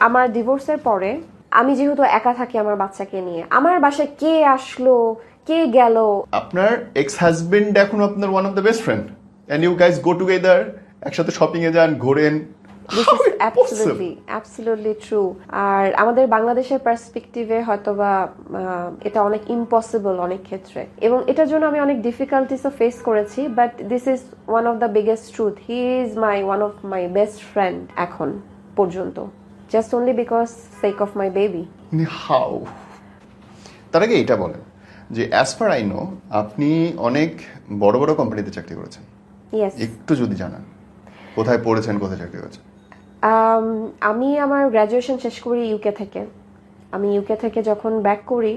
আমার ডিভোর্সের পরে আমি যেহেতু একা থাকি আমার বাচ্চাকে নিয়ে, আমার বাসায় কে আসলো কে গেল। আপনার এক্স হাজবেন্ড এখন আপনার one of the best friend and you guys go together, একসাথে শপিং এ যান, ঘোরেন। This is absolutely true. আর আমাদের বাংলাদেশের পার্সপেক্টিভে হয়তোবা এটা অনেক ইম্পসিবল অনেক ক্ষেত্রে, এবং এটার জন্য আমি অনেক ডিফিকাল্টিসও ফেস করেছি, but this is one of the biggest truth. He is one of my best friend এখন পর্যন্ত, just only because sake of my baby. How? তার আগে এটা বলেন যে অ্যাজ পার আই নো আপনি অনেক বড় বড় কোম্পানিতে চাকরি করেছেন। ইয়েস। একটু যদি জানান কোথায় পড়েছেন, কোথায় চাকরি করেছেন? আমি আমার গ্র্যাজুয়েশন শেষ করি ইউকে থেকে। আমি ইউকে থেকে যখন ব্যাক করি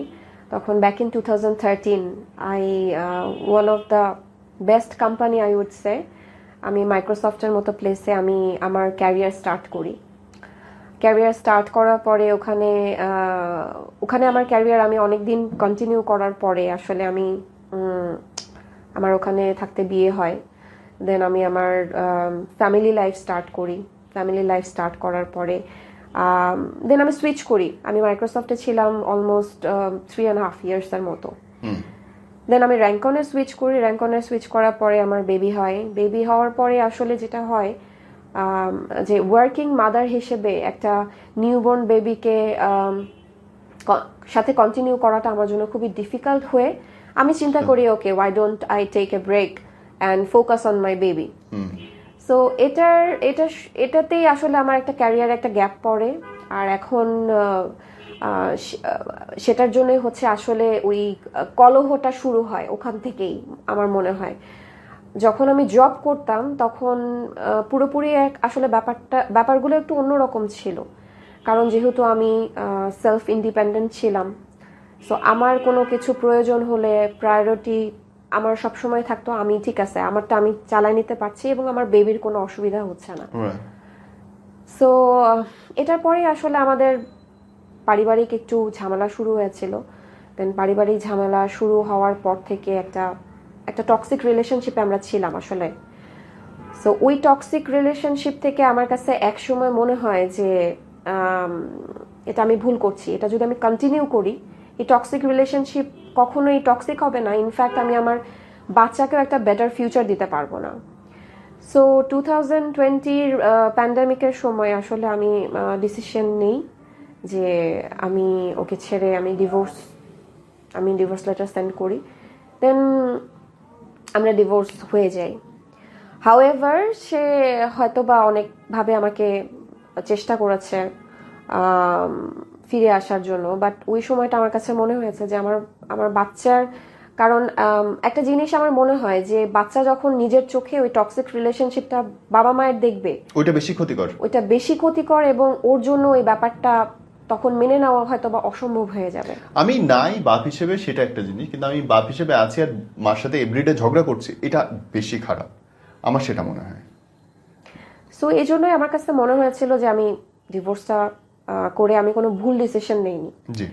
তখন back in 2013 I one of the best company I would say, আমি মাইক্রোসফটের মতো প্লেসে আমি আমার ক্যারিয়ার স্টার্ট করি। ক্যারিয়ার স্টার্ট করার পরে ওখানে আমার ক্যারিয়ার আমি অনেক দিন কন্টিনিউ করার পরে আসলে আমি আমার ওখানে থাকতে বিয়ে হয়। দেন আমি আমার ফ্যামিলি লাইফ স্টার্ট করি। ফ্যামিলি লাইফ স্টার্ট করার পরে দেন আমি সুইচ করি। আমি মাইক্রোসফটে ছিলাম অলমোস্ট 3.5 ইয়ার্সের মতো। দেন আমি র্যাঙ্কনে সুইচ করি। র্যাঙ্কনে সুইচ করার পরে আমার বেবি হয়। বেবি হওয়ার পরে আসলে যেটা হয় যে ওয়ার্কিং মাদার হিসেবে একটা নিউবর্ন বেবিকে সাথে কন্টিনিউ করাটা আমার জন্য খুবই ডিফিকাল্ট হয়ে আমি চিন্তা করি okay why don't I take a break and focus on my baby. So এটাতেই আসলে আমার একটা ক্যারিয়ার একটা গ্যাপ পড়ে। আর এখন সেটার জন্যই হচ্ছে আসলে ওই কলহটা শুরু হয় ওখান থেকেই আমার মনে হয়। যখন আমি জব করতাম তখন পুরোপুরি আসলে ব্যাপারগুলো একটু অন্যরকম ছিল, কারণ যেহেতু আমি সেলফ ইন্ডিপেন্ডেন্ট ছিলাম। সো আমার কোনো কিছু প্রয়োজন হলে প্রায়োরিটি আমার সবসময় থাকতো আমি ঠিক আছে আমারটা আমি চালাই নিতে পারছি এবং আমার বেবির কোনো অসুবিধা হচ্ছে না। সো এটার পরে আসলে আমাদের পারিবারিক একটু ঝামেলা শুরু হয়েছিল। দেন পারিবারিক ঝামেলা শুরু হওয়ার পর থেকে একটা টক্সিক রিলেশনশিপে আমরা ছিলাম আসলে। সো ওই টক্সিক রিলেশনশিপ থেকে আমার কাছে একসময় মনে হয় যে এটা আমি ভুল করছি, এটা যদি আমি কন্টিনিউ করি এই টক্সিক রিলেশনশিপ কখনোই টক্সিক হবে না, ইনফ্যাক্ট আমি আমার বাচ্চাকেও একটা বেটার ফিউচার দিতে পারবো না। সো 2020 প্যান্ডামিকের সময় আসলে আমি ডিসিশন নেই যে আমি ওকে ছেড়ে আমি ডিভোর্স লেটার সেন্ড করি। দেন আমরা ডিভোর্স হয়ে যাই। হাউএভার সে হয়তোবা অনেকভাবে আমাকে চেষ্টা করেছে ফিরে আসার জন্য, বাট ওই সময়টা আমার কাছে মনে হয়েছে যে আমার বাচ্চার, কারণ একটা জিনিস আমার মনে হয় যে বাচ্চা যখন নিজের চোখে ওই টক্সিক রিলেশনশিপটা বাবা মায়ের দেখবে ওইটা বেশি ক্ষতিকর এবং ওর জন্য ওই ব্যাপারটা তখন মেনে নেওয়া হয়তো বা অসম্ভব হয়ে যাবে। আমি নাই বাপ হিসেবে সেটা একটা জিনিস, কিন্তু আমি বাপ হিসেবে আছি আর মার সাথে এভরিডে ঝগড়া করছি, এটা বেশি খারাপ আমার সেটা মনে হয়। সো এই জন্যই আমার কাছে মনে হয়েছিল যে আমি ডিভোর্সটা করে আমি কোনো ভুল ডিসিশন নেইনি। জি,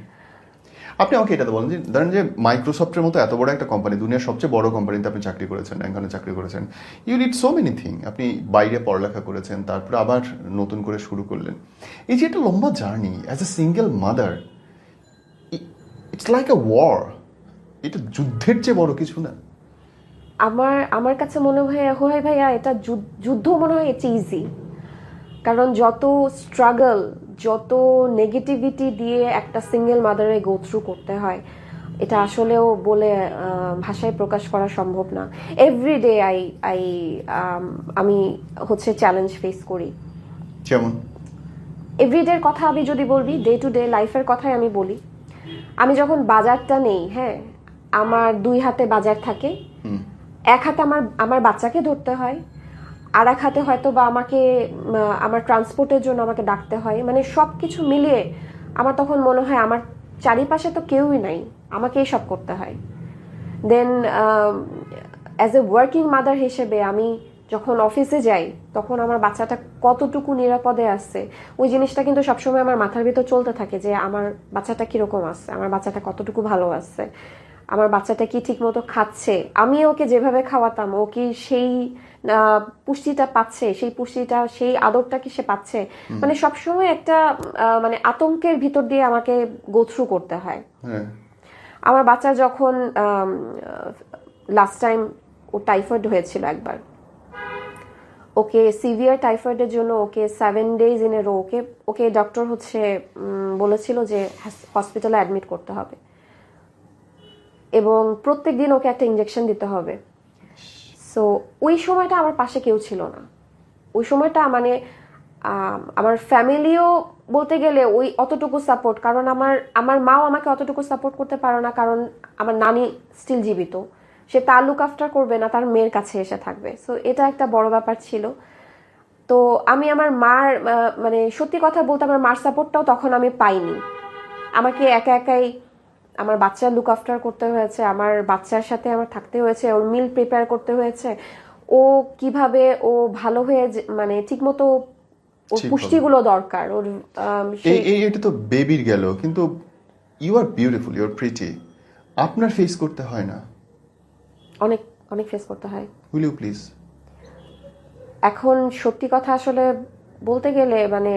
আপনি আমাকে এটা বলেন যে ধরেন যে মাইক্রোসফটের মতো এত বড় একটা কোম্পানি, দুনিয়ার সবচেয়ে বড় কোম্পানিতে আপনি চাকরি করেছেন, এখানে চাকরি করেছেন, you need so many thing. আপনি বাইরে পড়ালেখা করেছেন, তারপরে আবার নতুন করে শুরু করলেন। এই যে একটা লম্বা journey as a single mother, it's like a war. এটা যুদ্ধের চেয়ে বড় কিছু না? আমার কাছে মনে হয় ভাইয়া এটা যুদ্ধ মনে হয় এটা ইজি, কারণ যত স্ট্রাগল যত নেগেটিভিটি দিয়ে একটা সিঙ্গেল মাদারে গো থ্রু করতে হয় এটা আসলেও বলে ভাষায় প্রকাশ করা সম্ভব না। এভরিডে আমি হচ্ছে চ্যালেঞ্জ ফেস করি। যেমন এভরিডের কথা আমি যদি বলি, ডে টু ডে লাইফের কথাই আমি বলি। আমি যখন বাজারটা নেই, হ্যাঁ, আমার 2 হাতে বাজার থাকে। এক হাতে আমার বাচ্চাকে ধরতে হয়, আর এক হাতে হয়তো বা আমাকে আমার ট্রান্সপোর্টের জন্য আমাকে ডাকতে হয়। মানে সব কিছু মিলিয়ে আমার তখন মনে হয় আমার চারিপাশে তো কেউই নাই, আমাকেই সব করতে হয়। দেন অ্যাজ এ ওয়ার্কিং মাদার হিসেবে আমি যখন অফিসে যাই তখন আমার বাচ্চাটা কতটুকু নিরাপদে আছে ওই জিনিসটা কিন্তু সবসময় আমার মাথার ভিতর চলতে থাকে যে আমার বাচ্চাটা কীরকম আছে, আমার বাচ্চাটা কতটুকু ভালো আছে, আমার বাচ্চাটা কি ঠিক মতো খাচ্ছে, আমি ওকে যেভাবে খাওয়াতাম ও কি সেই পুষ্টিটা পাচ্ছে, সেই পুষ্টিটা সেই আদরটা কি সে পাচ্ছে, মানে সবসময় একটা মানে আতঙ্কের ভিতর দিয়ে আমাকে গো থ্রু করতে হয়। হ্যাঁ। আমার বাচ্চা যখন লাস্ট টাইম ও টাইফয়েড হয়েছিল একবার, ওকে সিভিয়ার টাইফয়েডের জন্য okay 7 days in a row okay okay doctor হচ্ছে বলেছিল যে হসপিটালে অ্যাডমিট করতে হবে এবং প্রত্যেক দিন ওকে একটা ইঞ্জেকশন দিতে হবে। সো ওই সময়টা আমার পাশে কেউ ছিল না। ওই সময়টা মানে আমার ফ্যামিলিও বলতে গেলে ওই অতটুকু সাপোর্ট, কারণ আমার মাও আমাকে অতটুকু সাপোর্ট করতে পারে না, কারণ আমার নানি স্টিল জীবিত, সে তার লুক আফটার করবে না, তার মেয়ের কাছে এসে থাকবে। সো এটা একটা বড় ব্যাপার ছিল। তো আমি আমার মার মানে সত্যি কথা বলতে আমার মার সাপোর্টটাও তখন আমি পাইনি। আমাকে একা একাই আমার বাচ্চার লুক আফটার করতে হয়েছে, আমার বাচ্চার সাথে আমার থাকতে হয়েছে, ওর মিল প্রিপেয়ার করতে হয়েছে, ও কিভাবে ও ভালো হয়ে মানে ঠিকমতো ওর পুষ্টিগুলো দরকার ওর। এটা তো বেবির গেল, কিন্তু you are beautiful, you are pretty, আপনার ফেস করতে হয় না? অনেক অনেক ফেস করতে হয়। Will you please? এখন সত্যি কথা আসলে বলতে গেলে মানে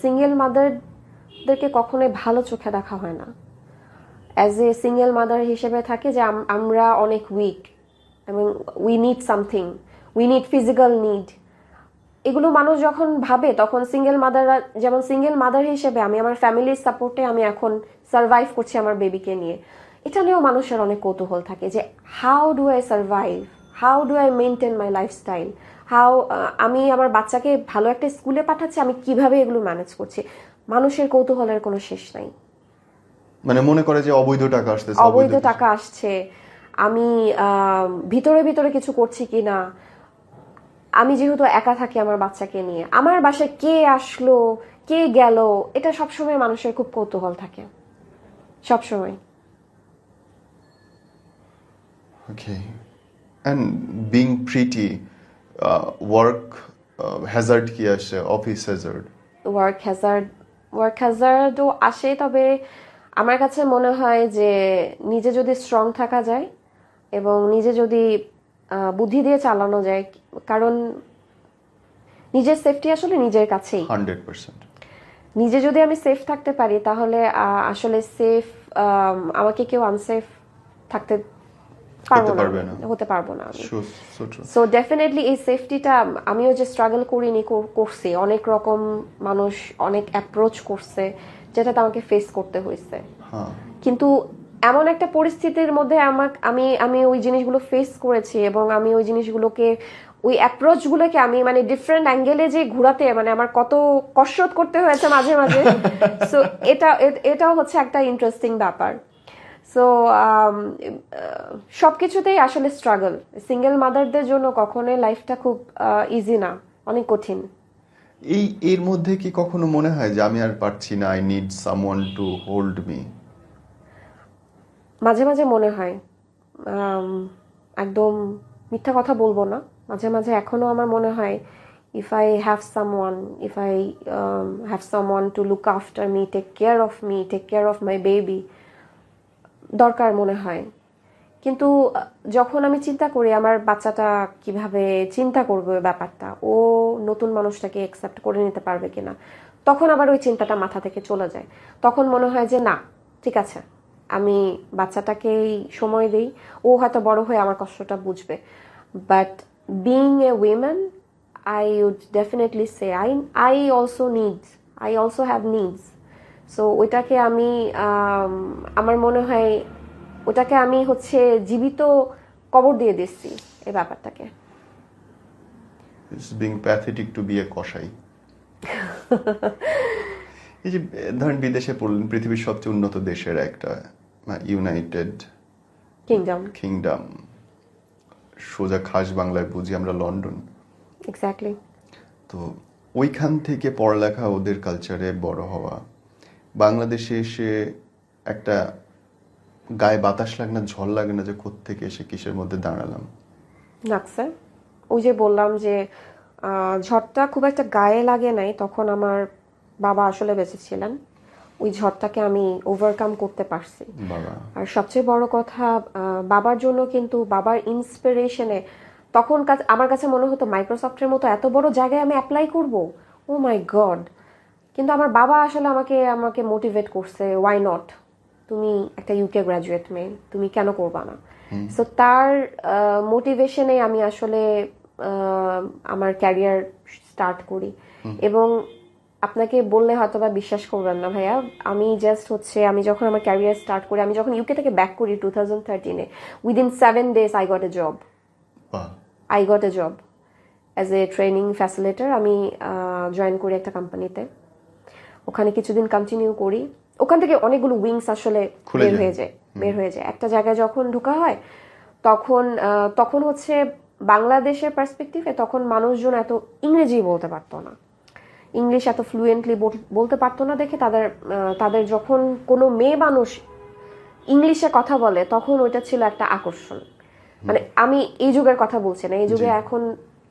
সিঙ্গেল মাদারদেরকে কখনোই ভালো চোখে দেখা হয় না। অ্যাজ এ সিঙ্গেল মাদার হিসেবে থাকে যে আমরা অনেক উইক এবং we need something, we need physical need. এগুলো মানুষ যখন ভাবে তখন সিঙ্গেল মাদাররা, যেমন সিঙ্গেল মাদার হিসেবে আমি আমার ফ্যামিলির সাপোর্টে আমি এখন সার্ভাইভ করছি আমার বেবিকে নিয়ে, এটা নিয়েও মানুষের অনেক কৌতূহল থাকে যে how do I survive, how do I maintain my lifestyle, how আমি আমার বাচ্চাকে ভালো একটা স্কুলে পাঠাচ্ছি, আমি কিভাবে এগুলো ম্যানেজ করছি। মানুষের কৌতূহলের কোনো শেষ নাই। মানে মনে করে যে অবৈধ টাকা আসতেছে, অবৈধ টাকা আসছে, আমি ভিতরে ভিতরে কিছু করছি কিনা, আমি যেহেতু একা থাকি আমার বাচ্চাকে নিয়ে, আমার বাসায় কে আসলো কে গেল, এটা সবসময় মানুষের খুব কৌতূহল থাকে সবসময়। Okay. And being pretty, work hazard কি আসে? Office Hazard? ওয়ার্ক হ্যাজার্ডও আসে, তবে আমার কাছে মনে হয় যে নিজে যদি স্ট্রং থাকা যায় এবং নিজে যদি বুদ্ধি দিয়ে চালানো যায়, কারণ নিজের সেফটি আসলে নিজের কাছেই। 100%। নিজে যদি আমি সেফ থাকতে পারি তাহলে আসলে সেফ, আমাকে কেউ আনসেফ থাকতে হতে পারবো না আমি। সো ডেফিনেটলি এই সেফটিটা আমিও যে স্ট্রাগল করিনি, করছি, অনেক রকম মানুষ অনেক অ্যাপ্রোচ করছে যেটাতে আমাকে ফেস করতে হয়েছে, কিন্তু এমন একটা পরিস্থিতির মধ্যে আমি ওই জিনিসগুলো ফেস করেছি এবং আমি ওই জিনিসগুলোকে, ওই অ্যাপ্রোচগুলোকে আমি মানে ডিফারেন্ট অ্যাঙ্গেলে যে ঘোরাতে মানে আমার কত কসরত করতে হয়েছে মাঝে মাঝে। সো এটাও হচ্ছে একটা ইন্টারেস্টিং ব্যাপার। সো সবকিছুতেই আসলে স্ট্রাগল। সিঙ্গেল মাদারদের জন্য কখনোই লাইফটা খুব ইজি না, অনেক কঠিন। এর মধ্যে কি কখনো মনে হয় যে আমি আর পারছি না, I need someone to hold me? মাঝে মাঝে মনে হয়, একদম মিথ্যা কথা বলবো না, মাঝে মাঝে এখনো আমার মনে হয় if I have someone to look after me, take care of my baby, দরকার মনে হয়। কিন্তু যখন আমি চিন্তা করি আমার বাচ্চাটা কিভাবে চিন্তা করবে ব্যাপারটা, ও নতুন মানুষটাকে অ্যাকসেপ্ট করে নিতে পারবে কিনা, তখন আবার ওই চিন্তাটা মাথা থেকে চলে যায়। তখন মনে হয় যে না, ঠিক আছে, আমি বাচ্চাটাকেই সময় দিই, ও হয়তো বড় হয়ে আমার কষ্টটা বুঝবে। But being a women, I would definitely say I also have needs. So ওইটাকে আমি আমার মনে হয় ওটাকে আমি হচ্ছে জীবিত কবর দিয়ে দিচ্ছি এই ব্যাপারটাকে। It's being pathetic to be a কসাই। এই যে ধরেন বিদেশে পড়লেন, পৃথিবীর সবচেয়ে উন্নত দেশের একটা, ইউনাইটেড কিংডম, সোজা খাস বাংলায় বুঝি আমরা লন্ডন। এক্স্যাক্টলি। তো ওইখান থেকে পড়ালেখা, ওদের কালচারে বড় হওয়া, বাংলাদেশে এসে একটা গায়ে বাতাস লাগে না, ঝড় লাগে না যে কোত্থেকে এসে কিসের মধ্যে দাঁড়ালাম? লাগছে। ওই যে বললাম যে ঝড়টা খুব একটা গায়ে লাগে নাই, তখন আমার বাবা আসলে বেঁচে ছিলেন। ওই ঝড়টাকে আমি ওভারকাম করতে পারছি। বাবা, আর সবচেয়ে বড় কথা, বাবার জন্য কিন্তু বাবার ইন্সপিরেশনে তখন আমার কাছে মনে হতো মাইক্রোসফটের মতো এত বড় জায়গায় আমি অ্যাপ্লাই করব, ও মাই গড। কিন্তু আমার বাবা আসলে আমাকে আমাকে মোটিভেট করছে, ওয়াই নট, তুমি একটা ইউকে গ্র্যাজুয়েট মেয়ে, তুমি কেন করবা না। সো তার মোটিভেশনে আমি আসলে আমার ক্যারিয়ার স্টার্ট করি। এবং আপনাকে বললে হয়তো বা বিশ্বাস করবেন না ভাইয়া, আমি জাস্ট হচ্ছে আমি যখন আমার ক্যারিয়ার স্টার্ট করি, আমি যখন ইউকে থেকে ব্যাক করি 2013-এ, within 7 days I got a job. বাহ, I got a job as a training facilitator. আমি জয়েন করি একটা কোম্পানিতে, ওখানে কিছুদিন কন্টিনিউ করি। ওখান থেকে অনেকগুলো উইংস আসলে খুলে যায়। বের হয়ে যায়। একটা জায়গায় যখন ঢোকা হয় তখন হচ্ছে বাংলাদেশের পার্সপেক্টিভে তখন মানুষজন এত ইংরেজি বলতে পারতো না, ইংলিশ এত ফ্লুয়েন্টলি বলতে পারতো না দেখে তাদের যখন কোনো মেয়ে মানুষ ইংলিশে কথা বলে তখন ওইটা ছিল একটা আকর্ষণ। মানে আমি এই যুগের কথা বলছি না, এই যুগে এখন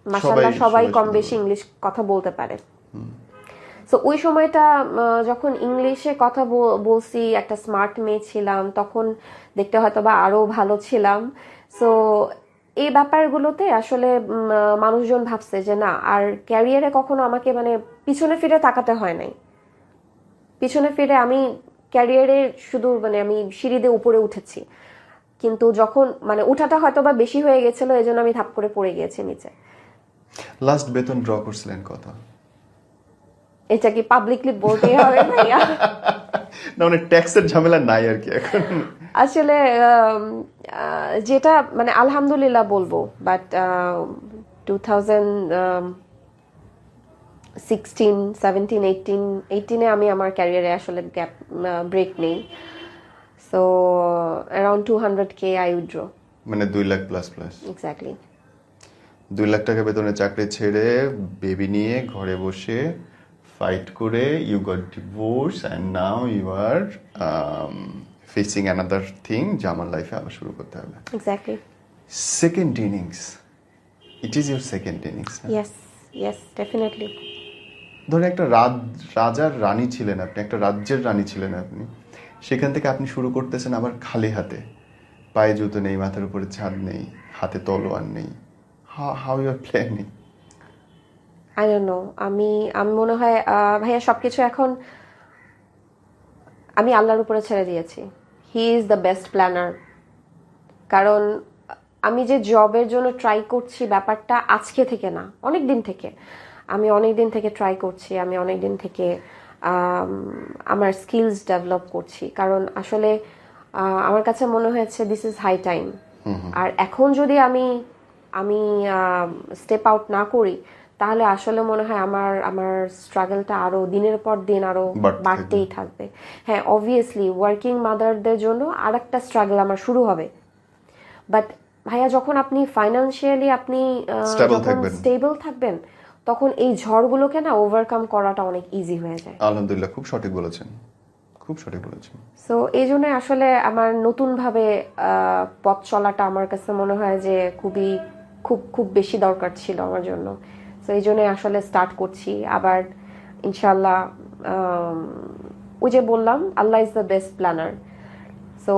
মাশাআল্লাহ সবাই কম বেশি ইংলিশ কথা বলতে পারে। সো ওই সময়টা যখন ইংলিশে কথা বলছি, একটা স্মার্ট মেয়ে ছিলাম, তখন দেখতে হয়তো বা আরো ভালো ছিলাম। সো এই ব্যাপারগুলোতে আসলে মানুষজন ভাবছে যে না, আর ক্যারিয়ারে কখনো আমাকে মানে পিছনে ফিরে তাকাতে হয় নাই। পিছনে ফিরে আমি ক্যারিয়ারে শুধু মানে আমি সিঁড়ি দিয়ে উপরে উঠেছি, কিন্তু যখন মানে উঠাটা হয়তো বা বেশি হয়ে গেছিল, এই জন্য আমি ধাপ করে পড়ে গিয়েছি নিচে। লাস্ট বেতন ড্র করছিলেন কত? এটা কি পাবলিকলি বলতেই হবে ভাইয়া? না মানে ট্যাক্সের ঝামেলা নাই আর কি এখন। আসলে যেটা মানে আলহামদুলিল্লাহ বলবো, বাট 2016-17-18 আমি আমার ক্যারিয়ারে আসলে গ্যাপ ব্রেক নেই। So around 200K I withdraw. মানে 2 lakh plus plus. Exactly. 2 lakh টাকা বেতনে চাকরি ছেড়ে বেবি নিয়ে ঘরে বসে ফাইট করে you got divorce and now you are facing another thing যে আমার লাইফে আবার শুরু করতে হবে। Exactly. Second innings, it is your second innings. Yes definitely. ধরেন একটা রাজার রানী ছিলেন আপনি, একটা রাজ্যের রানী ছিলেন আপনি, সেখান থেকে আপনি শুরু করতেছেন আবার খালি হাতে, পায়ে জুতো নেই, মাথার উপরে ছাদ নেই, হাতে তলোয়ার নেই। How you are planning? I don't know. আমি মনে হয় ভাইয়া সবকিছু এখন আমি আল্লাহর উপরে ছেড়ে দিয়েছি। He is the best planner. কারণ আমি যে জবের জন্য ট্রাই করছি, ব্যাপারটা আজকে থেকে না, অনেক দিন থেকে। আমি অনেক দিন থেকে ট্রাই করছি, আমি অনেক দিন থেকে আমার স্কিলস ডেভেলপ করছি। কারণ আসলে আমার কাছে মনে হয়েছে দিস ইজ হাই টাইম। আর এখন যদি আমি স্টেপ আউট না করি, তাহলে আসলে মনে হয় আমার স্ট্রাগলটা আরো দিনের পর দিন আরো বাড়তেই থাকবে। হ্যাঁ, অবভিয়াসলি ওয়ার্কিং মাদারদের জন্য আর একটা স্ট্রাগল আমার শুরু হবে। বাট ভাইয়া, যখন আপনি ফাইন্যান্সিয়ালি আপনি স্টেবল থাকবেন, তখন এই ঝড়গুলোকে না ওভারকাম করাটা অনেক ইজি হয়ে যায়। আলহামদুলিল্লাহ, খুব সঠিক বলেছেন, খুব সঠিক বলেছেন। সো এই জন্য আসলে আমার নতুনভাবে পথ চলাটা আমার কাছে মনে হয় যে খুব বেশি দরকার ছিল আমার জন্য। সো এই জন্য আসলে স্টার্ট করছি আবার ইনশাল্লাহ। ওই যে বললাম, আল্লাহ is the best planner. So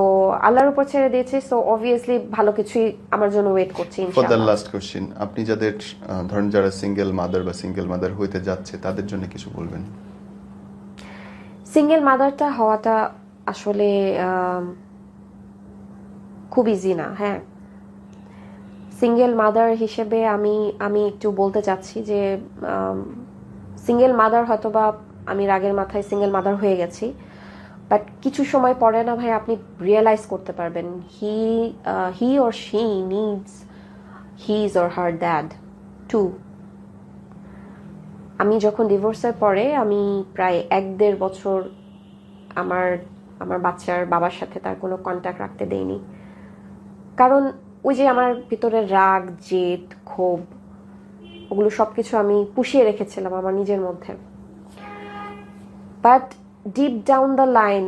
আল্লাহর উপর ছেড়ে দিয়েছি। সো অবভিয়াসলি ভালো কিছুই আমার জন্য ওয়েট করছি ফর দ্য ইনশাআল্লাহ। লাস্ট কোশ্চেন, আপনি যাদের ধরেন যারা সিঙ্গেল মাদার বা সিঙ্গেল মাদার হইতে যাচ্ছে, তাদের জন্য কিছু বলবেন? সিঙ্গেল মাদারটা হওয়াটা আসলে খুব ইজি না। হ্যাঁ, সিঙ্গেল মাদার হিসেবে আমি একটু বলতে চাচ্ছি যে সিঙ্গেল মাদার হয়তোবা আমি রাগের মাথায় সিঙ্গেল মাদার হয়ে গেছি, বাট কিছু সময় পরে না ভাই আপনি রিয়েলাইজ করতে পারবেন he or she needs his or her dad too. আমি যখন ডিভোর্সের পরে আমি প্রায় 1-1.5 বছর আমার বাচ্চার বাবার সাথে তার কোনো কন্ট্যাক্ট রাখতে দেইনি। কারণ ওই যে আমার ভিতরে রাগ, জেদ, ক্ষোভ, ওগুলো সবকিছু আমি পুষিয়ে রেখেছিলাম আমার নিজের মধ্যে। But deep down the line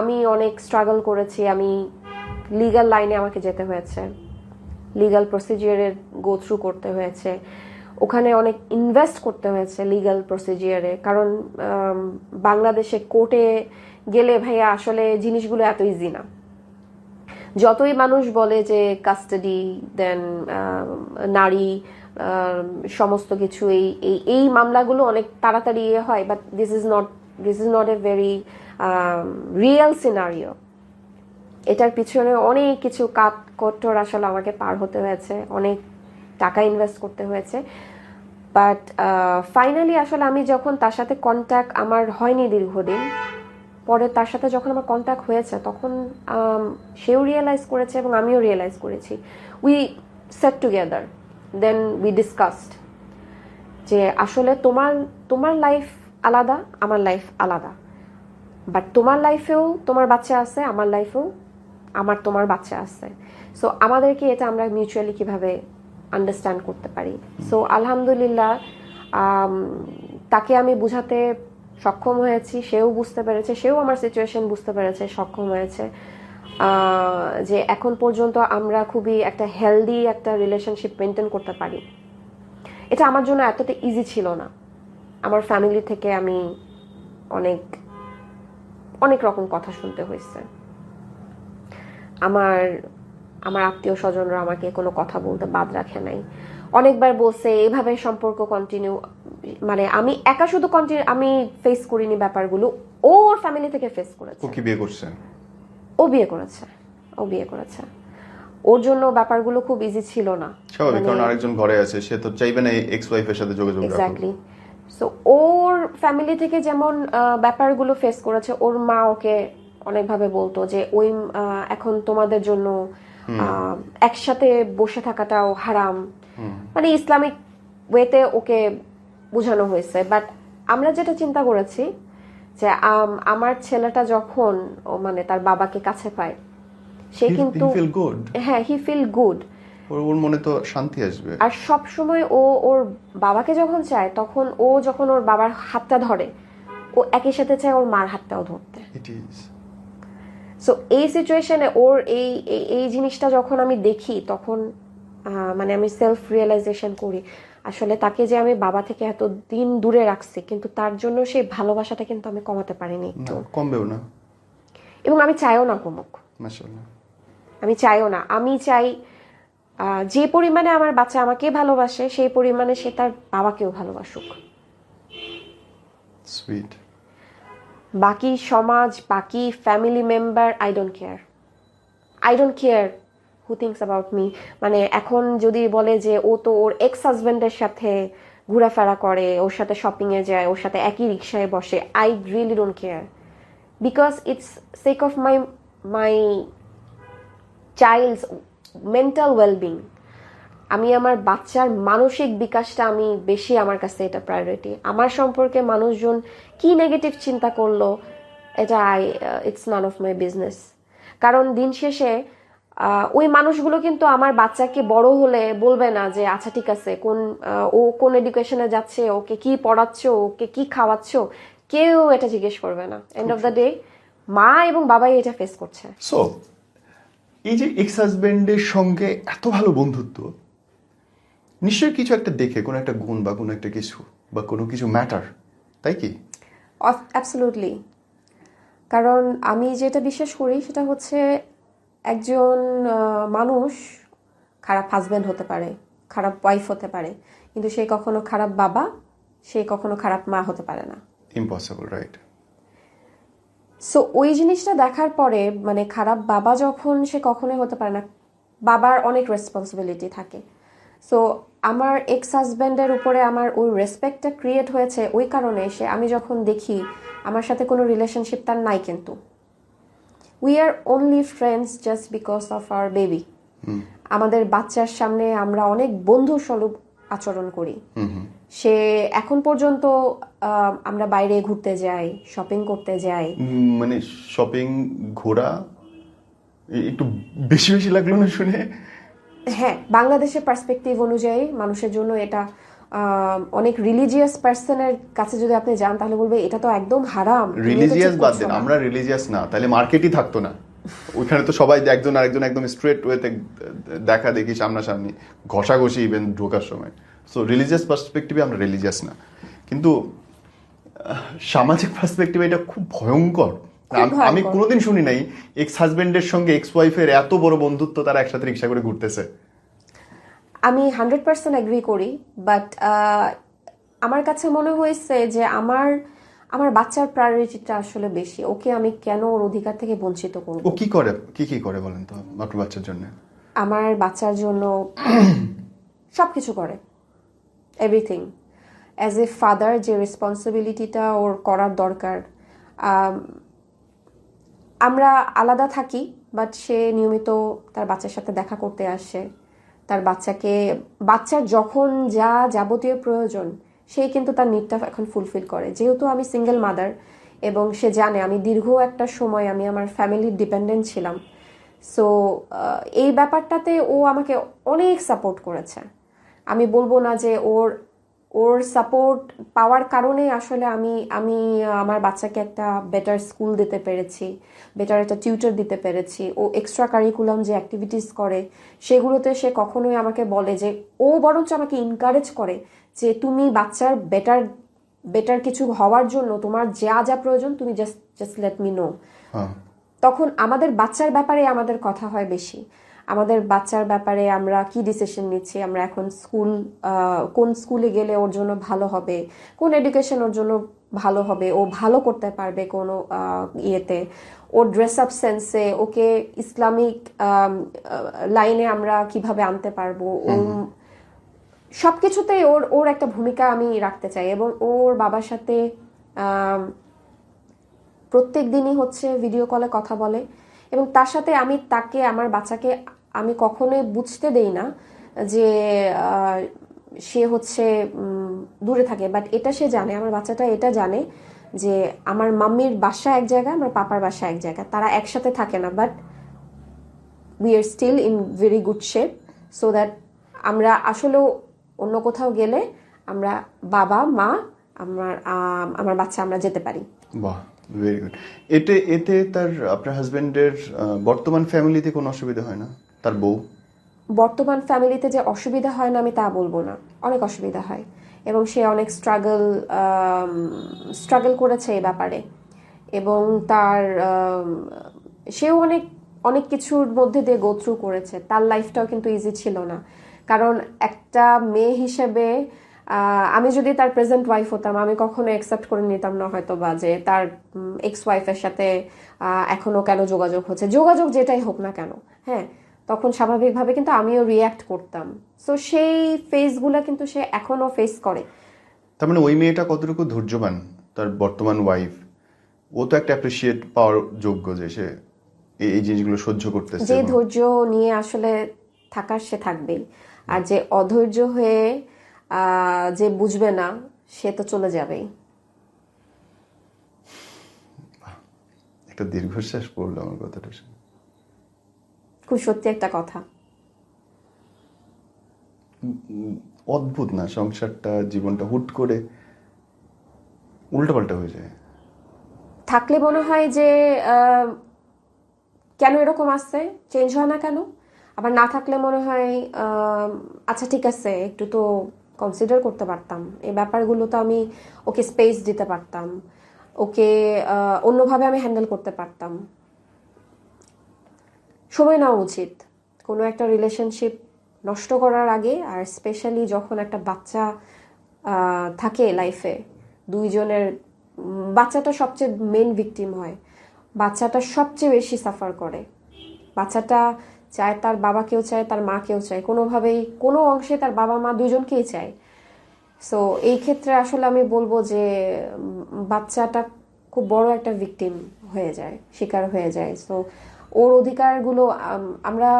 আমি অনেক স্ট্রাগল করেছি। আমি লিগ্যাল লাইনে আমাকে যেতে হয়েছে, লিগ্যাল প্রসিজিয়ারে গো থ্রু করতে হয়েছে, ওখানে অনেক ইনভেস্ট করতে হয়েছে লিগ্যাল প্রসিজিয়ারে। কারণ বাংলাদেশে কোর্টে গেলে ভাইয়া আসলে জিনিসগুলো এত ইজি না। যতই মানুষ বলে যে কাস্টাডি দেন নারী সমস্ত কিছু এই এই এই মামলাগুলো অনেক তাড়াতাড়ি হয়, but this is not a very real scenario. এটার পিছনে অনেক কিছু কঠোর আসলে আমাকে পার হতে হয়েছে, অনেক টাকা ইনভেস্ট করতে হয়েছে। বাট ফাইনালি আসলে আমি যখন তার সাথে কন্ট্যাক্ট আমার হয়নি দীর্ঘদিন, পরে তার সাথে যখন আমার কন্ট্যাক্ট হয়েছে তখন সেও রিয়েলাইজ করেছে এবং আমিও রিয়েলাইজ করেছি। We set together, then we discussed যে আসলে তোমার লাইফ আলাদা, আমার লাইফ আলাদা, বাট তোমার লাইফেও তোমার বাচ্চা আছে, আমার লাইফেও তোমার বাচ্চা আছে। সো আমাদেরকে এটা আমরা মিউচুয়ালি কিভাবে আন্ডারস্ট্যান্ড করতে পারি। সো আলহামদুলিল্লাহ তাকে আমি বুঝাতে সক্ষম হয়েছি, সেও বুঝতে পেরেছে, সেও আমার সিচুয়েশন বুঝতে পেরেছে, সক্ষম হয়েছে যে এখন পর্যন্ত আমরা খুবই একটা হেলদি একটা রিলেশনশিপ মেনটেন করতে পারি। এটা আমার জন্য এতটা ইজি ছিল না। আমার ফ্যামিলি থেকে আমি অনেক অনেক রকম কথা শুনতে হয়েছে। আমার আত্মীয় স্বজনরা আমাকে কোনো কথা বলতে বাদ রাখে নাই, অনেকবার বলছে এভাবে সম্পর্ক কন্টিনিউ, মানে আমি একা শুধু আমি ফেস করিনি ব্যাপারগুলো, ওর ফ্যামিলি থেকে ফেস করেছে। ও কি বিয়ে করছে? ও বিয়ে করেছে। ওর জন্য ব্যাপারগুলো খুব ইজি ছিল না। স্বাভাবিক, কারণ আরেকজন ঘরে আছে, সে তো চাইবে না এক্স ওয়াইফের সাথে যোগাযোগ রাখুক। এক্স্যাক্টলি। সো ওর ফ্যামিলি থেকে যেমন ব্যাপারগুলো ফেস করেছে, ওর মা ওকে অনেকভাবে বলতো যে ওই এখন তোমাদের জন্য একসাথে বসে থাকাটাও হারাম, মানে ইসলামিক ওয়েতে ওকে বোঝানো হয়েছে। বাট আমরা যেটা চিন্তা করেছি যে আমার ছেলেটা যখন মানে তার বাবাকে কাছে পায়, সে কিন্তু হ্যাঁ হি ফিল গুড, ওর মনে তো শান্তি আসবে। আর সব সময় ও ওর বাবাকে যখন চায়, তখন ও যখন ওর বাবার হাতটা ধরে, ও একই সাথে চায় ওর মার হাতটাও ধরতে। সো এই সিচুয়েশনে ওর এই জিনিসটা যখন আমি দেখি, তখন মানে আমি সেলফ রিয়েলাইজেশন করি আসলে তাকে যে আমি বাবা থেকে এত দিন দূরে রাখছি, কিন্তু তার জন্য সেই ভালোবাসাটা কিন্তু আমি কমাতে পারিনি, একটু কমবেও না, এবং আমি চাইও না কমুক। মাশাআল্লাহ, আমি চাইও না। আমি চাই যে পরিমাণে আমার বাচ্চা আমাকে ভালোবাসে, সেই পরিমাণে সে তার বাবাকেও ভালোবাসুক। সুইট। বাকি সমাজ, বাকি family member, I don't care who thinks about me. মানে এখন যদি বলে যে ও তো ওর এক্স হাজব্যান্ডের সাথে ঘোরাফেরা করে, ওর সাথে শপিংয়ে যায়, ওর সাথে একই রিক্সায় বসে, I really don't care, because it's sake of my child's mental wellbeing. আমি আমার বাচ্চার মানসিক বিকাশটা আমি বেশি, আমার কাছে এটা প্রায়োরিটি। আমার সম্পর্কে মানুষজন কি নেগেটিভ চিন্তা করলো, এটা it's none of my business. কারণ দিন শেষে ওই মানুষগুলো কিন্তু আমার বাচ্চাকে বড় হলে বলবে না যে আচ্ছা ঠিক আছে ও কোন এডুকেশনে যাচ্ছে, ওকে কি পড়াচ্ছ, ওকে কি খাওয়াচ্ছ, কেউ এটা জিজ্ঞেস করবে না। এন্ড অফ দ্য ডে মা এবং বাবাই এটা ফেস করছে। সো এই যে এক্স হাজবেন্ডের সঙ্গে এত ভালো বন্ধুত্ব, নিশ্চয়ই কিছু একটা দেখে, কোনো একটা গুণ বা কোনো একটা কিছু বা কোনো কিছু ম্যাটার, তাই কি? অ্যাবসলিউটলি। কারণ আমি যেটা বিশ্বাস করি সেটা হচ্ছে একজন মানুষ খারাপ হাজব্যান্ড হতে পারে, খারাপ ওয়াইফ হতে পারে, কিন্তু সে কখনো খারাপ বাবা, সে কখনো খারাপ মা হতে পারে না। Impossible, right? সো ওই জিনিসটা দেখার পরে, মানে খারাপ বাবা যখন, সে কখনোই হতে পারে না। বাবার অনেক রেসপন্সিবিলিটি থাকে। সো আমার এক্স হাজব্যান্ডের উপরে আমার ওই রেসপেক্টটা ক্রিয়েট হয়েছে ওই কারণে, আমি যখন দেখি আমার সাথে কোনো রিলেশনশিপ তার নাই, কিন্তু we are only friends just because of our baby. আমাদের বাচ্চার সামনে আমরা অনেক বন্ধু স্বরূপ আচরণ করি। সে এখন পর্যন্ত আমরা বাইরে ঘুরতে যাই, শপিং করতে যাই। মানে শপিং, ঘোরা একটু বেশি বেশি লাগলো না শুনে? হ্যাঁ, বাংলাদেশের পার্সপেক্টিভ অনুযায়ী মানুষের জন্য এটা অনেক রিলিজিয়াস পার্সনের কাছে যদি আপনি যান, তাহলে বলবে এটা তো একদম হারাম। রিলিজিয়াস বাদ দেন, আমরা রিলিজিয়াস না, তাহলে মার্কেটই থাকতো না। ওইখানে তো সবাই একজন আরেকজন একদম স্ট্রেট ওয়েতে দেখা দেখি, সামনাসামনি ঘষাঘষি ইভেন ঢোকার সময়। সো রিলিজিয়াস পার্সপেক্টিভে আমরা রিলিজিয়াস না, কিন্তু সামাজিক পার্সপেক্টিভে এটা খুব ভয়ঙ্কর, খুব আমি ভয়ঙ্কর। কোনোদিন শুনি নাই এক্স হাজবেন্ডের সঙ্গে এক্স ওয়াইফের এত বড় বন্ধুত্ব, তারা একসাথে রিক্সা করে ঘুরতেছে। আমি 100% এগ্রি করি, বাট আমার কাছে মনে হয়েছে যে আমার আমার বাচ্চার প্রায়োরিটিটা আসলে বেশি। ওকে আমি কেন ওর অধিকার থেকে বঞ্চিত করব? ও কি করে, কি করে বলেন তো আপনার বাচ্চার জন্য? আমার বাচ্চার জন্য সবকিছু করে, এভরিথিং। অ্যাজ এ ফাদার যে রেসপন্সিবিলিটিটা ওর করার দরকার, আম, আমরা আলাদা থাকি, বাট সে নিয়মিত তার বাচ্চার সাথে দেখা করতে আসে। তার বাচ্চার যখন যা যাবতীয় প্রয়োজন, সেই কিন্তু তার নিডটা এখন ফুলফিল করে। যেহেতু আমি সিঙ্গেল মাদার, এবং সে জানে আমি দীর্ঘ একটা সময় আমি আমার ফ্যামিলির ডিপেন্ডেন্ট ছিলাম। সো এই ব্যাপারটাতে ও আমাকে অনেক সাপোর্ট করেছে। আমি বলবো না যে ওর ওর সাপোর্ট পাওয়ার কারণে আসলে আমি আমার বাচ্চাকে একটা বেটার স্কুল দিতে পেরেছি, বেটার একটা টিউটর দিতে পেরেছি। ও এক্সট্রা কারিকুলাম যে অ্যাক্টিভিটিস করে, সেগুলোতে সে কখনোই আমাকে বলে যে, ও বরঞ্চ আমাকে ইনকারেজ করে যে তুমি বাচ্চার বেটার বেটার কিছু হওয়ার জন্য তোমার যা যা প্রয়োজন তুমি জাস্ট লেট মি নো। হ্যাঁ, তখন আমাদের বাচ্চার ব্যাপারে আমাদের কথা হয় বেশি। আমাদের বাচ্চার ব্যাপারে আমরা কি ডিসিশন নিচ্ছি, আমরা এখন কোন স্কুলে গেলে ওর জন্য ভালো হবে, কোন এডুকেশন ওর জন্য ভালো হবে, ও ভালো করতে পারবে কোনো ইয়েতে, ওর ড্রেস আপ সেন্সে ওকে ইসলামিক লাইনে আমরা কিভাবে আনতে পারবো, সবকিছুতেই ওর ওর একটা ভূমিকা আমি রাখতে চাই। এবং ওর বাবার সাথে আম, প্রত্যেক দিনই হচ্ছে ভিডিও কলে কথা বলে, এবং তার সাথে আমার বাচ্চাকে আমি কখনোই বুঝতে দেই না যে সে হচ্ছে দূরে থাকে। বাট এটা সে জানে, আমার বাচ্চাটা এটা জানে যে আমার মাম্মির বাসা এক জায়গায়, আমার পাপার বাসা এক জায়গায়, তারা একসাথে থাকে না, but we are still in very good shape, so that আমরা আসলেও অন্য কোথাও গেলে আমরা বাবা মা আমার বাচ্চা আমরা যেতে পারি। বাহ, ভেরি গুড। এতে তার আপনার হাজবেন্ডের বর্তমান ফ্যামিলিতে কোনো অসুবিধা হয় না? তার বউ বর্তমান ফ্যামিলিতে যে অসুবিধা হয় না আমি তা বলবো না, অনেক অসুবিধা হয়, এবং সে অনেক স্ট্রাগল করেছে এই ব্যাপারে। এবং সেও অনেক অনেক কিছুর মধ্যে দিয়ে গো থ্রু করেছে। তার লাইফটাও কিন্তু ইজি ছিল না, কারণ একটা মেয়ে হিসেবে আমি যদি তার প্রেজেন্ট ওয়াইফ হতাম, আমি কখনো অ্যাকসেপ্ট করে নিতাম না হয়তো বা যে তার এক্স ওয়াইফের সাথে এখনো কেন যোগাযোগ হচ্ছে, যোগাযোগ যেটাই হোক না কেন, হ্যাঁ, তখন স্বাভাবিকভাবে কিন্তু আমিও রিয়্যাক্ট করতাম। সো সেই ফেসগুলো কিন্তু সে এখনো ফেস করে। তার মানে ওই মেয়েটা কতটুকু ধৈর্যবান, তার বর্তমান ওয়াইফ, ও তো একটা অ্যাপ্রিসিয়েট পাওয়ার যোগ্য যে সে এই জিনিসগুলো সহ্য করতেছে। যে ধৈর্য নিয়ে আসলে থাকার সে থাকবেই, আর যে অধৈর্য হয়ে যে বুঝবে না সে তো চলে যাবেই। একটা দীর্ঘশ্বাস পড়লো আমার কথাটা শুনে। খুব সত্যি একটা কথা। অদ্ভুত না সংসারটা, জীবনটা হুট করে উল্টাপাল্টা হয়ে যায়। থাকলে মনে হয় যে কেন এরকম আসছে, চেঞ্জ হয় না কেন। আবার না থাকলে মনে হয় আচ্ছা ঠিক আছে, একটু তো কনসিডার করতে পারতাম, এই ব্যাপারগুলো তো আমি ওকে স্পেস দিতে পারতাম, ওকে অন্যভাবে আমি হ্যান্ডেল করতে পারতাম। সময় নেওয়া উচিত কোনো একটা রিলেশনশিপ নষ্ট করার আগে, আর স্পেশালি যখন একটা বাচ্চা থাকে লাইফে, দুইজনের বাচ্চাটা সবচেয়ে মেন ভিকটিম হয়, বাচ্চাটা সবচেয়ে বেশি সাফার করে। বাচ্চাটা চায় তার বাবাকেও চায়, তার মাকেও চায়, কোনোভাবেই কোনো অংশে তার বাবা মা দুজনকেই চায়। সো এই ক্ষেত্রে আসলে আমি বলবো যে বাচ্চাটা খুব বড় একটা ভিকটিম হয়ে যায়, শিকার হয়ে যায়। সো ওর অধিকারগুলো আমরা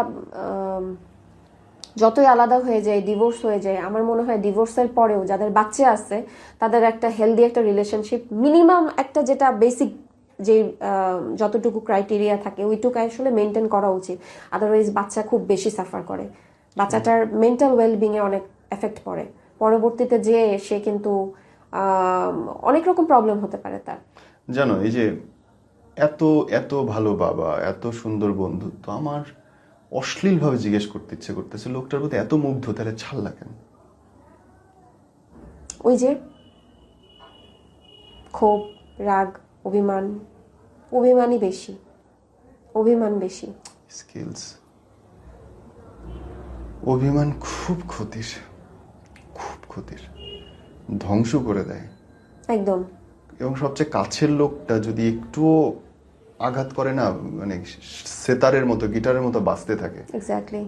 যতই আলাদা হয়ে যায়, ডিভোর্স হয়ে যায়, আমার মনে হয় ডিভোর্সের পরেও যাদের বাচ্চা আছে তাদের একটা হেলদি একটা রিলেশনশিপ, মিনিমাম একটা যেটা বেসিক যে যতটুকু ক্রাইটেরিয়া থাকে ওইটুকু আসলে মেনটেন করা উচিত। আদারওয়াইজ বাচ্চা খুব বেশি সাফার করে, বাচ্চাটার মেন্টাল ওয়েলবিংয়ে অনেক এফেক্ট পড়ে। পরবর্তীতে যে সে কিন্তু অনেক রকম প্রবলেম হতে পারে তার। জানো, এই যে এত এত ভালো বাবা, এত সুন্দর বন্ধুত্ব, আমার অশ্লীলভাবে জিজ্ঞেস করতে ইচ্ছে করতেছে, লোকটার প্রতি এত মুগ্ধ, তাহলে ছাড়লা কেন? ওই যে ক্ষোভ, রাগ, অভিমান, অভিমানই বেশি, অভিমান বেশি। স্কিলস, অভিমান খুব ক্ষতির, খুব ক্ষতির, ধ্বংস করে দেয়। একদম। এবং সবচেয়ে কাছের লোকটা যদি একটুও আঘাত করে না, মানে সেতারের মতো, গিটারের মতো বাজতে থাকে। এক্স্যাক্টলি।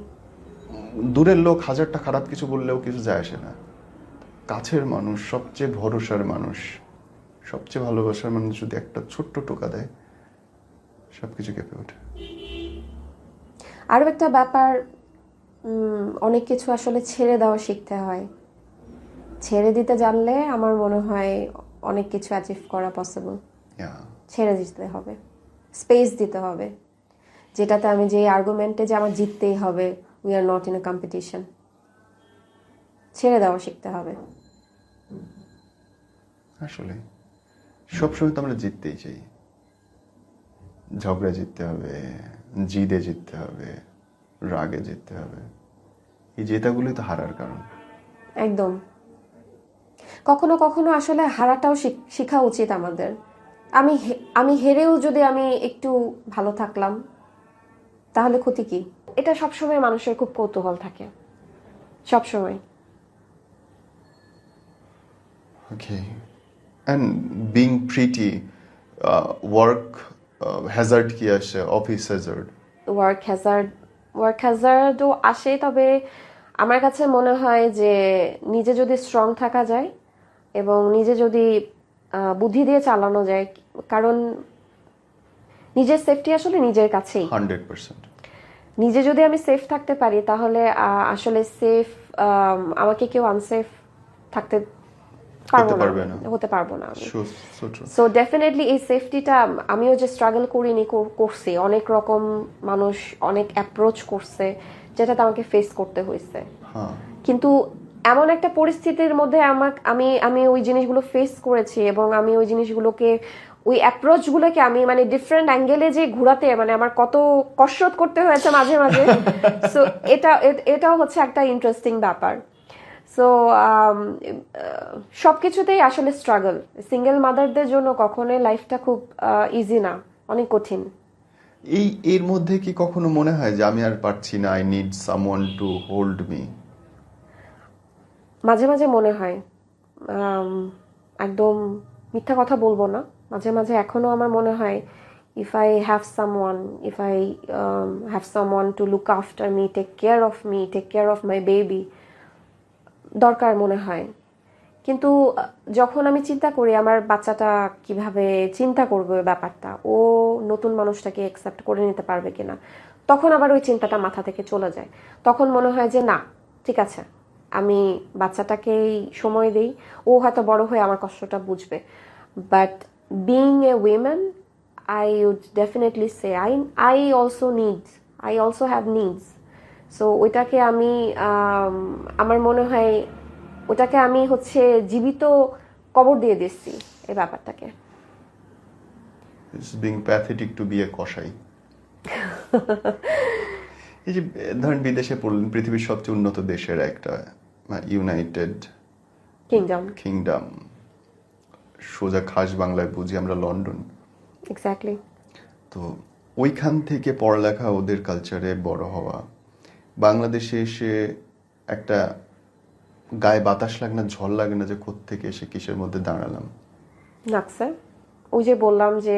দূরের লোক হাজারটা খারাপ কিছু বললেও কিছু যায় আসে না। কাছের মানুষ, সবচেয়ে ভরসার মানুষ, সবচেয়ে ভালোবাসার মানুষ যদি একটা ছোট্ট টোকা দেয়, সবকিছু কেঁপে ওঠে। আরও একটা ব্যাপার, অনেক কিছু আসলে ছেড়ে দেওয়া শিখতে হয়। ছেড়ে দিতে জানলে আমার মনে হয় অনেক কিছু অ্যাচিভ করা পসিবল। Yeah. ছেড়ে দিতে হবে, স্পেস দিতে হবে, যেটাতে আমি যে আর্গুমেন্টে যে আমার জিততেই হবে, we are not in a competition, ছেড়ে দেওয়া শিখতে হবে। আসলে সবসময় তো আমরা জিততেই চাই, ঝগড়া জিততে হবে, জিদে জিততে হবে, রাগে জিততে হবে। এই জেতাগুলোই তো হারার কারণ। একদম। কখনো কখনো আসলে হারাটাও শেখা উচিত আমাদের। আমি হেরেও যদি আমি একটু ভালো থাকলাম, তাহলে ক্ষতি কি? এটা সবসময় মানুষের খুব কৌতূহল থাকে, সবসময়। Okay. And being pretty, work hazard কি আসে, অফিস হ্যাজার্ড? ওয়ার্ক হ্যাজার্ডও আসে, তবে আমার কাছে মনে হয় যে নিজে যদি স্ট্রং থাকা যায় এবং নিজে যদি বুদ্ধি দিয়ে চালানো যায়, কারণ নিজের সেফটি আসলে নিজের কাছেই। 100%. নিজে যদি আমি সেফ থাকতে পারি, তাহলে আসলে সেফ, আমাকে কেউ আনসেফ থাকতে হতে পারবো না আমি। সো ডেফিনেটলি এই সেফটিটা, আমিও যে স্ট্রাগল করছি, অনেক রকম মানুষ অনেক অ্যাপ্রোচ করছে, যেটাতে আমাকে ফেস করতে হয়েছে। কিন্তু এমন একটা পরিস্থিতির মধ্যে আমি ওই জিনিসগুলো ফেস করেছি, এবং আমি ওই জিনিসগুলোকে, ওই অ্যাপ্রোচগুলোকে আমি মানে ডিফারেন্ট অ্যাঙ্গেলে যে ঘোরাতে, মানে আমার কত কসরত করতে হয়েছে মাঝে মাঝে। সো এটাও হচ্ছে একটা ইন্টারেস্টিং ব্যাপার। সো সবকিছুতেই আসলে স্ট্রাগল। সিঙ্গেল মাদারদের জন্য কখনোই লাইফটা খুব ইজি না, অনেক কঠিন। এর মধ্যে কি কখনো মনে হয় যে আমি আর পারছি না, I need someone to hold me? মাঝে মাঝে মনে হয়, একদম মিথ্যা কথা বলবো না, মাঝে মাঝে এখনো আমার মনে হয়, if I have someone to look after me, take care of my baby, দরকার মনে হয়। কিন্তু যখন আমি চিন্তা করি আমার বাচ্চাটা কিভাবে চিন্তা করবে ব্যাপারটা, ও নতুন মানুষটাকে অ্যাকসেপ্ট করে নিতে পারবে কিনা, তখন আবার ওই চিন্তাটা মাথা থেকে চলে যায়। তখন মনে হয় যে না, ঠিক আছে, আমি বাচ্চাটাকেই সময় দেই, ও হয়তো বড় হয়ে আমার কষ্টটা বুঝবে। But being a women, I would definitely say I also have needs. So ওইটাকে আমি, আমার মনে হয় ওটাকে আমি হচ্ছে জীবিত কবর দিয়ে দিচ্ছি এই ব্যাপারটাকে। It's being pathetic to be a কসাই। এই যে ধরেন বিদেশে পড়লেন, পৃথিবীর সবচেয়ে উন্নত দেশের একটা, ইউনাইটেড কিংডম, সোজা খাস বাংলায় বুঝি আমরা লন্ডন। এক্স্যাক্টলি। তো ওইখান থেকে পড়ালেখা, ওদের কালচারে বড় হওয়া, বাংলাদেশে এসে একটা গায়ে বাতাস লাগে না, ঝড় লাগে না যে কোত্থেকে এসে কিসের মধ্যে দাঁড়ালাম? লাগছে। ওই যে বললাম যে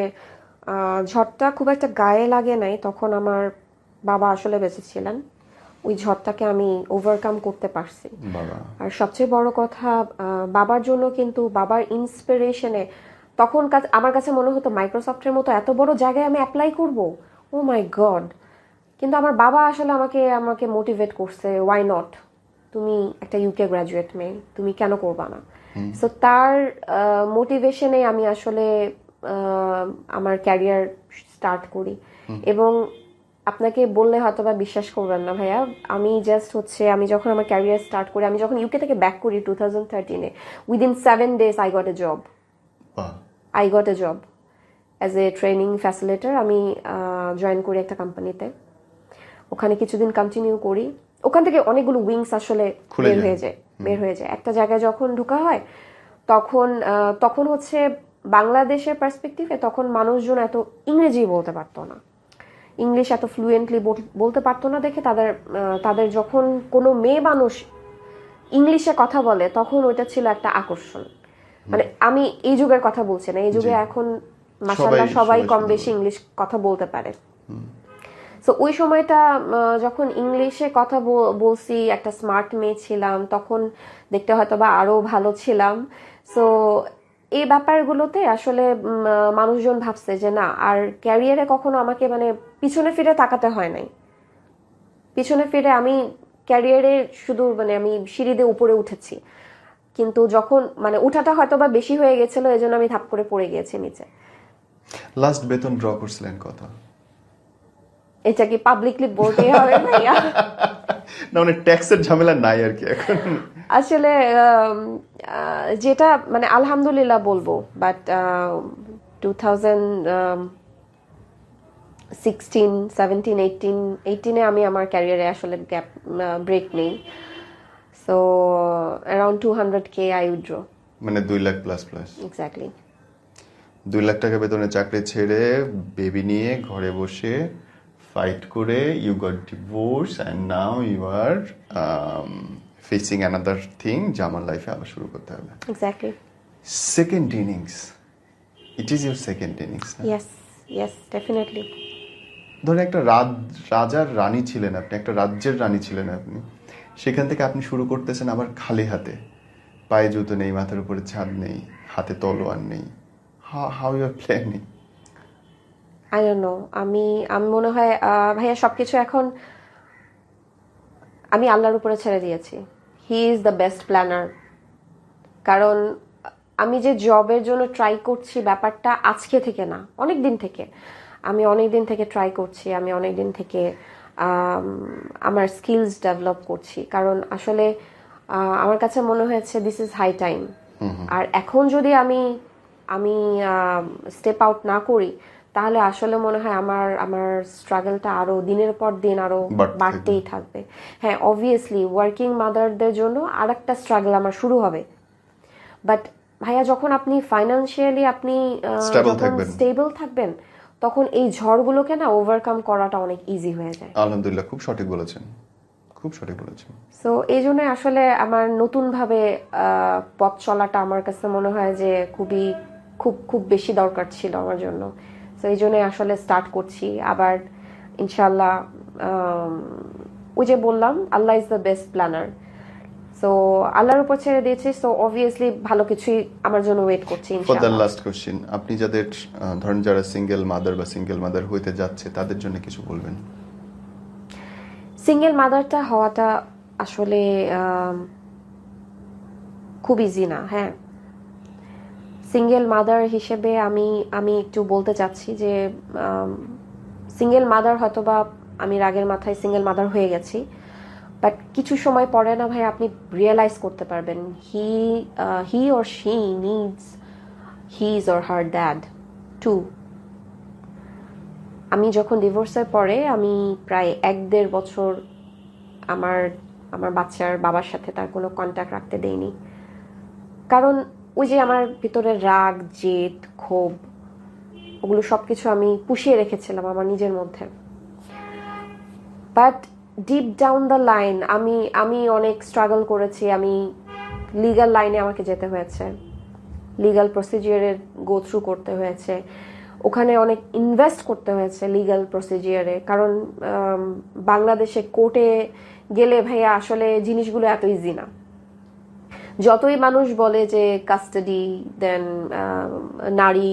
ঝড়টা খুব একটা গায়ে লাগে নাই, তখন আমার বাবা আসলে বেঁচে ছিলেন, ওই ঝড়টাকে আমি ওভারকাম করতে পারছি। আর সবচেয়ে বড় কথা, বাবার জন্য কিন্তু, বাবার ইন্সপিরেশনে তখন আমার কাছে মনে হতো মাইক্রোসফটের মতো এত বড় জায়গায় আমি অ্যাপ্লাই করব, ও মাই গড। কিন্তু আমার বাবা আসলে আমাকে মোটিভেট করছে, ওয়াই নট, তুমি একটা ইউকে গ্র্যাজুয়েট মেয়ে, তুমি কেন করবা না। সো তার মোটিভেশনে আমি আসলে আমার ক্যারিয়ার স্টার্ট করি। এবং আপনাকে বললে হয়তো বা বিশ্বাস করবেন না ভাইয়া, আমি যখন আমার ক্যারিয়ার স্টার্ট করি, আমি যখন ইউকে থেকে ব্যাক করি 2013-এ, within 7 days I got a job as a training facilitator. আমি জয়েন করি একটা কোম্পানিতে, ওখানে কিছুদিন কন্টিনিউ করি। ওখান থেকে অনেকগুলো উইংস আসলে বের হয়ে যায়। একটা জায়গায় যখন ঢোকা হয়, তখন হচ্ছে বাংলাদেশের পার্সপেক্টিভে তখন মানুষজন এত ইংরেজি বলতে পারতো না, ইংলিশ এত ফ্লুয়েন্টলি বলতে পারতো না দেখে তাদের যখন কোনো মেয়ে মানুষ ইংলিশে কথা বলে তখন ওইটা ছিল একটা আকর্ষণ। মানে আমি এই যুগের কথা বলছি না, এই যুগে এখন মাশাআল্লাহ সবাই কম বেশি ইংলিশ কথা বলতে পারে। সো ওই সময়টা যখন ইংলিশে কথা বলছি, একটা স্মার্ট মেয়ে ছিলাম, তখন দেখতে হয়তো বা আরো ভালো ছিলাম। সো এই ব্যাপারগুলোতে আসলে মানুষজন ভাবছে যে না, আর ক্যারিয়ারে কখনো আমাকে মানে পিছনে ফিরে তাকাতে হয় নাই। পিছনে ফিরে আমি ক্যারিয়ারে শুধু মানে আমি সিঁড়ি দিয়ে উপরে উঠেছি, কিন্তু যখন মানে উঠাটা হয়তো বা বেশি হয়ে গেছিল, এই জন্য আমি ধাপ করে পড়ে গিয়েছি নিচে। লাস্ট বেতন ড্র করছিলেন কত? এটা কি পাবলিকলি বলতে হবে ভাইয়া? না মানে ট্যাক্সের ঝামেলা নাই আর কি এখন। আসলে যেটা মানে আলহামদুলিল্লাহ বলবো, বাট 2016, 17, 18 আমি আমার ক্যারিয়ারে আসলে গ্যাপ ব্রেক নেই। So around 200K I withdraw. মানে 2 lakh plus plus. Exactly. 2 lakh টাকা বেতনে চাকরি ছেড়ে বেবি নিয়ে ঘরে বসে ফাইট করে you got divorce and now you are facing another thing যে আমার লাইফে আবার শুরু করতে হবে। Exactly. Second innings, it is your second innings. Yes definitely. ধরেন একটা রাজার রানী ছিলেন আপনি, একটা রাজ্যের রানী ছিলেন আপনি, সেখান থেকে আপনি শুরু করতেছেন আবার খালি হাতে, পায়ে জুতো নেই, মাথার উপরে ছাদ নেই, হাতে তলোয়ার নেই। How you are planning? I don't know. আমি মনে হয় ভাইয়া সবকিছু এখন আমি আল্লাহর উপরে ছেড়ে দিয়েছি। He is the best planner. কারণ আমি যে জবের জন্য ট্রাই করছি, ব্যাপারটা আজকে থেকে না, অনেক দিন থেকে। আমি অনেক দিন থেকে ট্রাই করছি, আমি অনেক দিন থেকে আমার স্কিলস ডেভেলপ করছি। কারণ আসলে আমার কাছে মনে হয়েছে দিস ইজ হাই টাইম। আর এখন যদি আমি স্টেপ আউট না করি, তাহলে আসলে মনে হয় আমার স্ট্রাগলটা আরো দিনের পর দিন আরো বাড়তেই থাকবে। হ্যাঁ, অবভিয়াসলি ওয়ার্কিং মাদারদের জন্য আর একটা স্ট্রাগল আমার শুরু হবে। বাট ভাইয়া, যখন আপনি ফাইন্যান্সিয়ালি আপনি স্টেবল থাকবেন, তখন এই ঝড়গুলোকে না ওভারকাম করাটা অনেক ইজি হয়ে যায়। আলহামদুলিল্লাহ, খুব সঠিক বলেছেন, খুব সঠিক বলেছেন। সো এই জন্য আসলে আমার নতুনভাবে পথ চলাটা আমার কাছে মনে হয় যে খুব বেশি দরকার ছিল আমার জন্য। সো এই জন্য আসলে স্টার্ট করছি আবার ইনশাল্লাহ। ওই যে বললাম, আল্লাহ is the best planner. So আল্লাহর উপর ছেড়ে দিয়েছি। সো অবভিয়াসলি ভালো কিছুই আমার জন্য ওয়েট করছে ইনশাআল্লাহ। ফর দ্য লাস্ট কোশ্চেন, আপনি যাদের ধরেন যারা সিঙ্গেল মাদার বা সিঙ্গেল মাদার হইতে যাচ্ছে, তাদের জন্য কিছু বলবেন? সিঙ্গেল মাদারটা হওয়াটা আসলে খুব ইজি না। হ্যাঁ, সিঙ্গেল মাদার হিসেবে আমি একটু বলতে চাচ্ছি যে সিঙ্গেল মাদার হয়তোবা আমি রাগের মাথায় সিঙ্গেল মাদার হয়ে গেছি, বাট কিছু সময় পরে না ভাই আপনি রিয়েলাইজ করতে পারবেন he or she needs his or her dad too. আমি যখন ডিভোর্সের পরে আমি প্রায় 1-1.5 বছর আমার বাচ্চার বাবার সাথে তার কোনো কন্ট্যাক্ট রাখতে দেইনি। কারণ ওই যে আমার ভিতরে রাগ, জেদ, ক্ষোভ, ওগুলো সবকিছু আমি পুষিয়ে রেখেছিলাম আমার নিজের মধ্যে। But deep down the line আমি অনেক স্ট্রাগল করেছি। আমি লিগ্যাল লাইনে আমাকে যেতে হয়েছে, লিগ্যাল প্রসিজিয়ারে গো থ্রু করতে হয়েছে, ওখানে অনেক ইনভেস্ট করতে হয়েছে লিগ্যাল প্রসিজিয়ারে। কারণ বাংলাদেশে কোর্টে গেলে ভাইয়া আসলে জিনিসগুলো এত ইজি না। যতই মানুষ বলে যে কাস্টাডি দেন নারী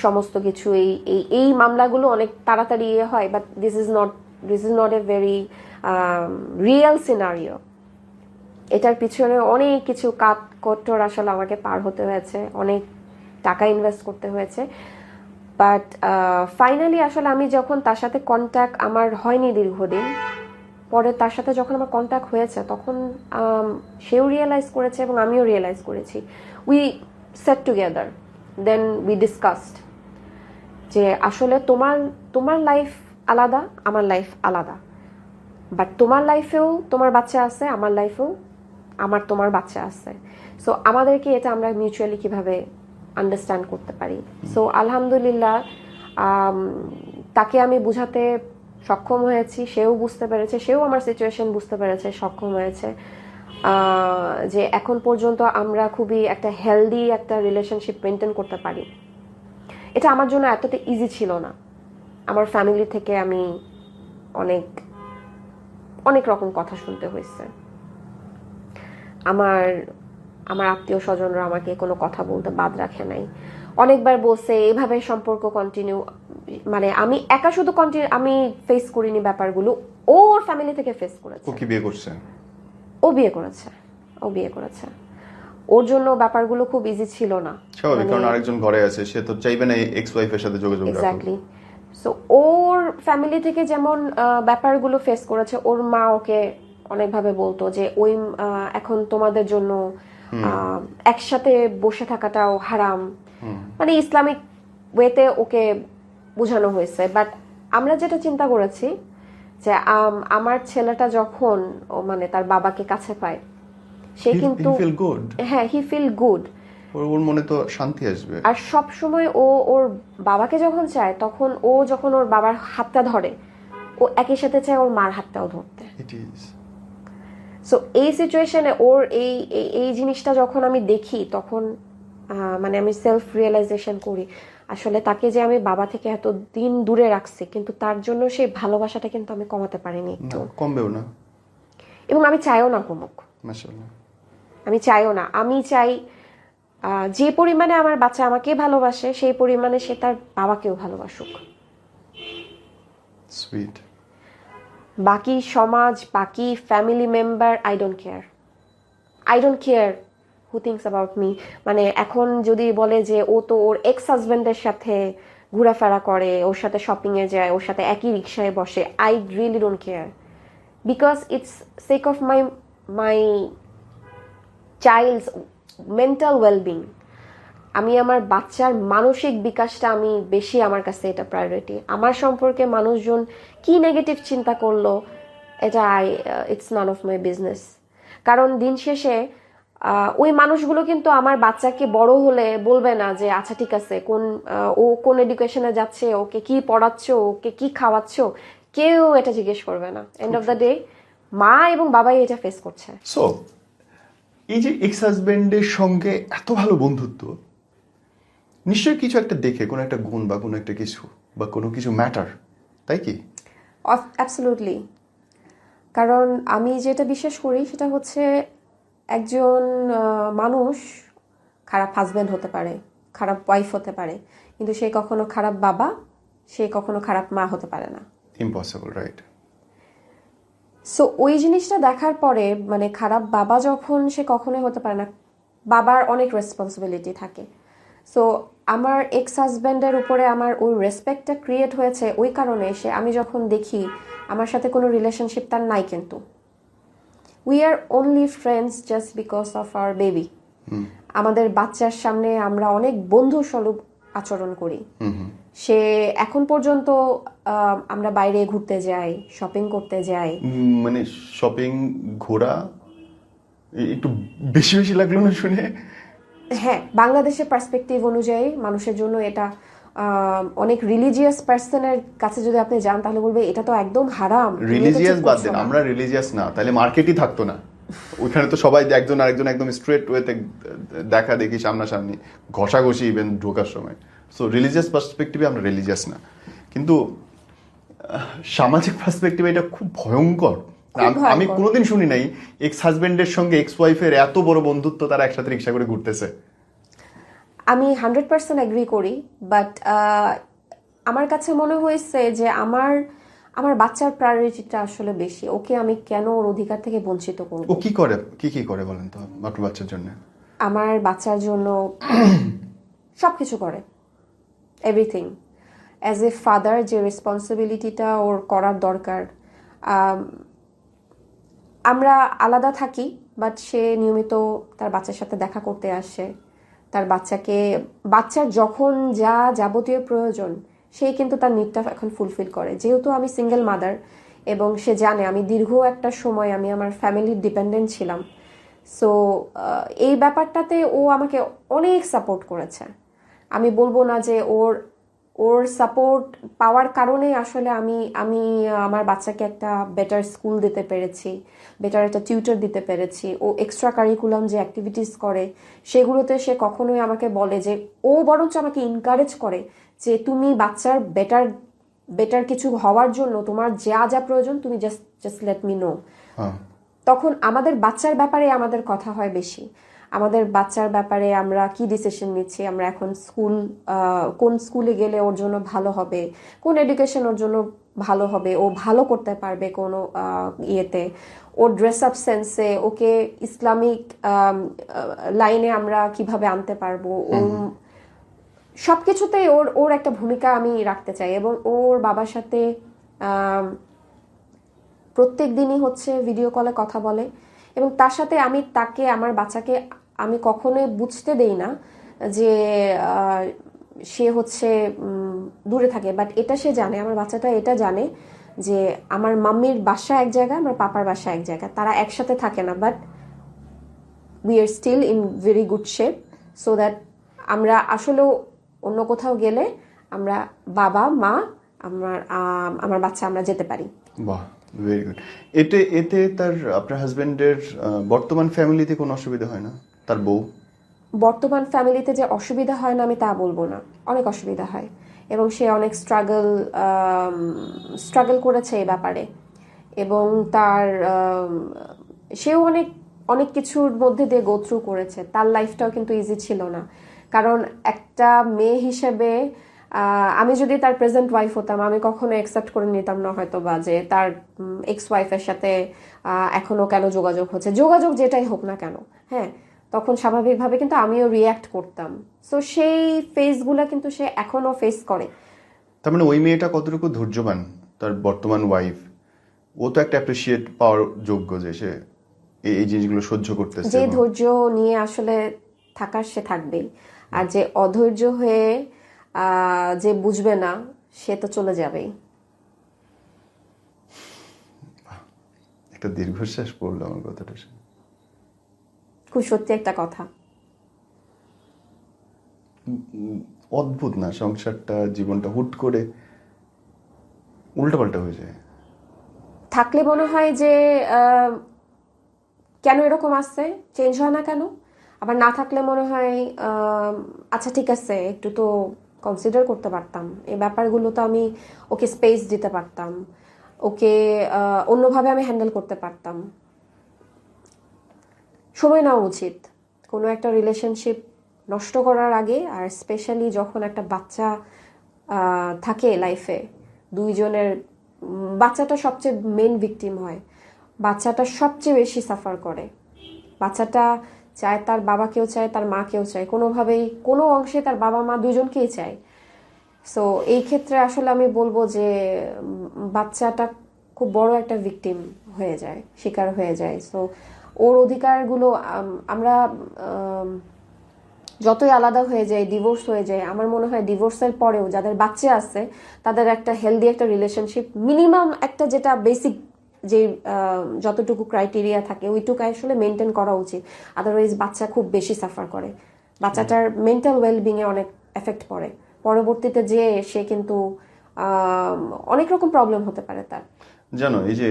সমস্ত কিছু এই মামলাগুলো অনেক তাড়াতাড়ি হয়, but this is not a very real scenario. এটার পিছনে অনেক কিছু কাঠখড় আসলে আমাকে পার হতে হয়েছে, অনেক টাকা ইনভেস্ট করতে হয়েছে। বাট ফাইনালি আসলে আমি যখন তার সাথে কন্ট্যাক্ট আমার হয়নি দীর্ঘদিন, পরে তার সাথে যখন আমার কন্ট্যাক্ট হয়েছে, তখন সেও রিয়েলাইজ করেছে এবং আমিও রিয়েলাইজ করেছি। We set together, then we discussed যে আসলে তোমার লাইফ আলাদা, আমার লাইফ আলাদা, বাট তোমার লাইফেও তোমার বাচ্চা আছে, আমার লাইফেও তোমার বাচ্চা আছে। সো আমাদেরকে এটা আমরা মিউচুয়ালি কিভাবে আন্ডারস্ট্যান্ড করতে পারি। সো আলহামদুলিল্লাহ তাকে আমি বুঝাতে সক্ষম হয়েছি, সেও বুঝতে পেরেছে, সেও আমার সিচুয়েশন বুঝতে পেরেছে, সক্ষম হয়েছে। যে এখন পর্যন্ত আমরা খুবই একটা হেলদি একটা রিলেশনশিপ মেনটেন করতে পারি। এটা আমার জন্য এতটা ইজি ছিল না। আমার ফ্যামিলি থেকে আমি অনেক অনেক রকম কথা শুনতে হয়েছে। আমার আমার আত্মীয় স্বজনরা আমাকে কোনো কথা বলতে বাদ রাখে নাই। অনেকবার বলছে এভাবে সম্পর্ক কন্টিনিউ, মানে আমি একা শুধু আমি ফেস করিনি ব্যাপারগুলো, ওর ফ্যামিলি থেকে ফেস করেছে। ও কি বিয়ে করছে? ও বিয়ে করেছে। ওর জন্য ব্যাপারগুলো খুব ইজি ছিল না। স্বাভাবিক, কারণ আরেকজন ঘরে আছে, সে তো চাইবে না এক্স ওয়াইফের সাথে যোগাযোগ রাখুক। এক্স্যাক্টলি। সো ওর ফ্যামিলি থেকে যেমন ব্যাপারগুলো ফেস করেছে, ওর মা ওকে অনেকভাবে বলতো যে ওই এখন তোমাদের জন্য একসাথে বসে থাকাটাও হারাম, মানে ইসলামিক ওয়েতে ওকে বোঝানো হয়েছে। বাট আমরা যেটা চিন্তা করেছি যে আমার ছেলেটা যখন মানে তার বাবাকে কাছে পায়, সে কিন্তু হ্যাঁ হি ফিল গুড, ওর মনে তো শান্তি আসবে। আর সব সময় ও ওর বাবাকে যখন চায়, তখন ও যখন ওর বাবার হাতটা ধরে, ও একই সাথে চায় ওর মার হাতটাও ধরতে। সো এই সিচুয়েশনে ওর এই জিনিসটা যখন আমি দেখি, তখন মানে আমি সেলফ রিয়েলাইজেশন করি আসলে তাকে যে আমি বাবা থেকে এত দিন দূরে রাখছি, কিন্তু তার জন্য সেই ভালোবাসাটা কিন্তু আমি কমাতে পারিনি, একটু কমবেও না, এবং আমি চাইও না কমুক। মাশাআল্লাহ, আমি চাইও না। আমি চাই যে পরিমাণে আমার বাচ্চা আমাকে ভালোবাসে, সেই পরিমাণে সে তার বাবাকেও ভালোবাসুক। সুইট। বাকি সমাজ, বাকি family member, I don't care who thinks about me. মানে এখন যদি বলে যে ও তো ওর এক্স হাজব্যান্ডের সাথে ঘোরাফেরা করে, ওর সাথে শপিংয়ে যায়, ওর সাথে একই রিক্সায় বসে, I really don't care, because it's sake of my child's mental wellbeing. আমি আমার বাচ্চার মানসিক বিকাশটা আমি বেশি, আমার কাছে এটা প্রায়োরিটি। আমার সম্পর্কে মানুষজন কি নেগেটিভ চিন্তা করলো, এটা it's none of my business. কারণ দিন শেষে ওই মানুষগুলো কিন্তু আমার বাচ্চাকে বড় হলে বলবে না যে আচ্ছা ঠিক আছে ও কোন এডুকেশনে যাচ্ছে, ওকে কি পড়াচ্ছ, ওকে কি খাওয়াচ্ছ, কেউ এটা জিজ্ঞেস করবে না। এন্ড অফ দ্য ডে মা এবং বাবাই এটা ফেস করছে। সো এই যে এক্স হাজবেন্ডের সঙ্গে এত ভালো বন্ধুত্ব, নিশ্চয়ই কিছু একটা দেখে, কোনো একটা গুণ বা কোনো একটা কিছু বা কোনো কিছু ম্যাটার, তাই কি? অ্যাবসলিউটলি। কারণ আমি যেটা বিশ্বাস করি সেটা হচ্ছে একজন মানুষ খারাপ হাজব্যান্ড হতে পারে, খারাপ ওয়াইফ হতে পারে, কিন্তু সে কখনো খারাপ বাবা, সে কখনো খারাপ মা হতে পারে না। Impossible, right? সো ওই জিনিসটা দেখার পরে, মানে খারাপ বাবা যখন, সে কখনোই হতে পারে না। বাবার অনেক রেসপন্সিবিলিটি থাকে। সো আমার এক্স হাজব্যান্ডের উপরে আমার ওই রেসপেক্টটা ক্রিয়েট হয়েছে ওই কারণে, আমি যখন দেখি আমার সাথে কোনো রিলেশনশিপ তার নাই, কিন্তু we are only friends just because of our baby. আমাদের বাচ্চার সামনে আমরা অনেক বন্ধু স্বরূপ আচরণ করি। সে এখন পর্যন্ত আমরা বাইরে ঘুরতে যাই, শপিং করতে যাই। মানে শপিং, ঘোরা একটু বেশি বেশি লাগলো না শুনে? হ্যাঁ, বাংলাদেশের পার্সপেক্টিভ অনুযায়ী মানুষের জন্য এটা অনেক রিলিজিয়াস পার্সনের কাছে যদি আপনি যান, তাহলে বলবে এটা তো একদম হারাম। রিলিজিয়াস বাদ দেন, আমরা রিলিজিয়াস না, তাহলে মার্কেটই থাকতো না। ওইখানে তো সবাই একজন আরেকজন একদম স্ট্রেট ওয়েতে দেখা দেখি, সামনাসামনি ঘষাঘষি ইভেন ঢোকার সময়। সো রিলিজিয়াস পার্সপেক্টিভে আমরা রিলিজিয়াস না, কিন্তু সামাজিক পার্সপেক্টিভে এটা খুব ভয়ঙ্কর। আমি কোনোদিন শুনি নাই এক্স হাজবেন্ডের সঙ্গে এক্স ওয়াইফের এত বড় বন্ধুত্ব, তারা একসাথে রিক্সা করে ঘুরতেছে। আমি 100% এগ্রি করি, বাট আমার কাছে মনে হয়েছে যে আমার বাচ্চার প্রায়োরিটিটা আসলে বেশি। ওকে আমি কেন ওর অধিকার থেকে বঞ্চিত করব? ও কি করে বলেন তো আপনার বাচ্চার জন্য? আমার বাচ্চার জন্য সবকিছু করে, এভরিথিং। অ্যাজ এ ফাদার যে রেসপন্সিবিলিটিটা ওর করার দরকার। আমরা আলাদা থাকি, বাট সে নিয়মিত তার বাচ্চার সাথে দেখা করতে আসে। তার বাচ্চার যখন যা যাবতীয় প্রয়োজন, সে কিন্তু তার নিডটা এখন ফুলফিল করে। যেহেতু আমি সিঙ্গেল মাদার, এবং সে জানে আমি দীর্ঘ একটা সময় আমি আমার ফ্যামিলির ডিপেন্ডেন্ট ছিলাম। সো এই ব্যাপারটাতে ও আমাকে অনেক সাপোর্ট করেছে। আমি বলবো না যে ওর ওর সাপোর্ট পাওয়ার কারণেই আসলে আমি আমি আমার বাচ্চাকে একটা বেটার স্কুল দিতে পেরেছি, বেটার একটা টিউটর দিতে পেরেছি। ও এক্সট্রা কারিকুলাম যে অ্যাক্টিভিটিস করে সেগুলোতে সে কখনোই আমাকে বলে যে, ও বরঞ্চ আমাকে ইনকারেজ করে যে তুমি বাচ্চার বেটার বেটার কিছু হওয়ার জন্য তোমার যা যা প্রয়োজন তুমি just just let me no. হ্যাঁ, তখন আমাদের বাচ্চার ব্যাপারে আমাদের কথা হয় বেশি, আমাদের বাচ্চার ব্যাপারে আমরা কি ডিসিশন নিচ্ছি, আমরা এখন কোন স্কুলে গেলে ওর জন্য ভালো হবে, কোন এডুকেশন ওর জন্য ভালো হবে, ও ভালো করতে পারবে কোনো ইয়েতে, ওর ড্রেস আপ সেন্সে ওকে ইসলামিক লাইনে আমরা কিভাবে আনতে পারবো, ওর সবকিছুতেই ওর ওর একটা ভূমিকা আমি রাখতে চাই। এবং ওর বাবার সাথে প্রত্যেক দিনই হচ্ছে ভিডিও কলে কথা বলে, এবং তার সাথে আমি তাকে আমার বাচ্চাকে আমি কখনোই বুঝতে দেই না যে সে হচ্ছে দূরে থাকে। বাট এটা সে জানে, আমার বাচ্চাটা এটা জানে যে আমার মাম্মির বাসা এক জায়গায়, আমার পাপার বাসা এক জায়গায়, তারা একসাথে থাকে না, but we are still in very good shape, so that আমরা আসলেও অন্য কোথাও গেলে আমরা বাবা মা আমার বাচ্চা আমরা যেতে পারি। বাহ, ভেরি গুড। এতে এতে তার আপনার হাজবেন্ডের বর্তমান ফ্যামিলিতে কোনো অসুবিধা হয় না? তার বউ বর্তমান ফ্যামিলিতে যে অসুবিধা হয় না আমি তা বলবো না, অনেক অসুবিধা হয়, এবং সে অনেক স্ট্রাগল করেছে এই ব্যাপারে, এবং তার সেও অনেক অনেক কিছুর মধ্যে দিয়ে গো থ্রু করেছে। তার লাইফটাও কিন্তু ইজি ছিল না, কারণ একটা মেয়ে হিসেবে আমি যদি তার প্রেজেন্ট ওয়াইফ হতাম আমি কখনো অ্যাকসেপ্ট করে নিতাম না হয়তো বা যে তার এক্স ওয়াইফের সাথে এখনো কেন যোগাযোগ হচ্ছে, যোগাযোগ যেটাই হোক না কেন, হ্যাঁ, তখন স্বাভাবিকভাবে কিন্তু আমিও রিয়্যাক্ট করতাম। সো সেই ফেসগুলো কিন্তু সে এখনো ফেস করে। তার মানে ওই মেয়েটা কতটুকু ধৈর্যবান, তার বর্তমান ওয়াইফ, ও তো একটা অ্যাপ্রিসিয়েট পাওয়ার যোগ্য যে সে এই জিনিসগুলো সহ্য করতেছে। যে ধৈর্য নিয়ে আসলে থাকার সে থাকবেই, আর যে অধৈর্য হয়ে যে বুঝবে না সে তো চলে যাবেই। একটা দীর্ঘশ্বাস পড়লো আমার কথাটা শুনে। খুব সত্যি একটা কথা। অদ্ভুত না সংসারটা, জীবনটা হুট করে উল্টাপাল্টা হয়ে যায়। থাকলে মনে হয় যে কেন এরকম আসছে, চেঞ্জ হয় না কেন, আবার না থাকলে মনে হয় আচ্ছা ঠিক আছে একটু তো কনসিডার করতে পারতাম, এই ব্যাপারগুলো তো আমি ওকে স্পেস দিতে পারতাম, ওকে অন্যভাবে আমি হ্যান্ডেল করতে পারতাম। সময় নেওয়া উচিত কোনো একটা রিলেশনশিপ নষ্ট করার আগে, আর স্পেশালি যখন একটা বাচ্চা থাকে লাইফে, দুইজনের বাচ্চাটা সবচেয়ে মেন ভিকটিম হয়, বাচ্চাটা সবচেয়ে বেশি সাফার করে, বাচ্চাটা চায় তার বাবাকেও চায় তার মাকেও চায়, কোনোভাবেই কোনো অংশে তার বাবা মা দুজনকেই চায়। সো এই ক্ষেত্রে আসলে আমি বলবো যে বাচ্চাটা খুব বড় একটা ভিকটিম হয়ে যায়, শিকার হয়ে যায়। সো ওর অধিকারগুলো আমরা যতই আলাদা হয়ে যায়, ডিভোর্স হয়ে যায়, আমার মনে হয় ডিভোর্সের পরেও যাদের বাচ্চা আছে তাদের একটা হেলদি একটা রিলেশনশিপ, মিনিমাম একটা যেটা বেসিক যে যতটুকু ক্রাইটেরিয়া থাকে ওইটুকু আসলে মেনটেন করা উচিত। আদারওয়াইজ বাচ্চা খুব বেশি সাফার করে, বাচ্চাটার মেন্টাল ওয়েলবিংয়ে অনেক এফেক্ট পড়ে, পরবর্তীতে যে সে কিন্তু অনেক রকম প্রবলেম হতে পারে তার। জানো, এই যে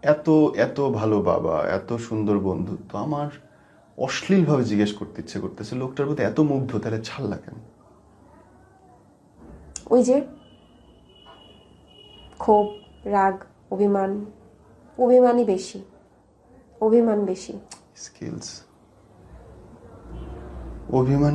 এত এত ভালো বাবা, এত সুন্দর বন্ধুত্ব, আমার অশ্লীলভাবে জিজ্ঞেস করতে ইচ্ছে করতেছে লোকটার প্রতি এত মুগ্ধ, তাহলে ছাড়লা কেন? ওই যে ক্ষোভ, রাগ, অভিমানই বেশি, অভিমান বেশি। স্কিলস, অভিমান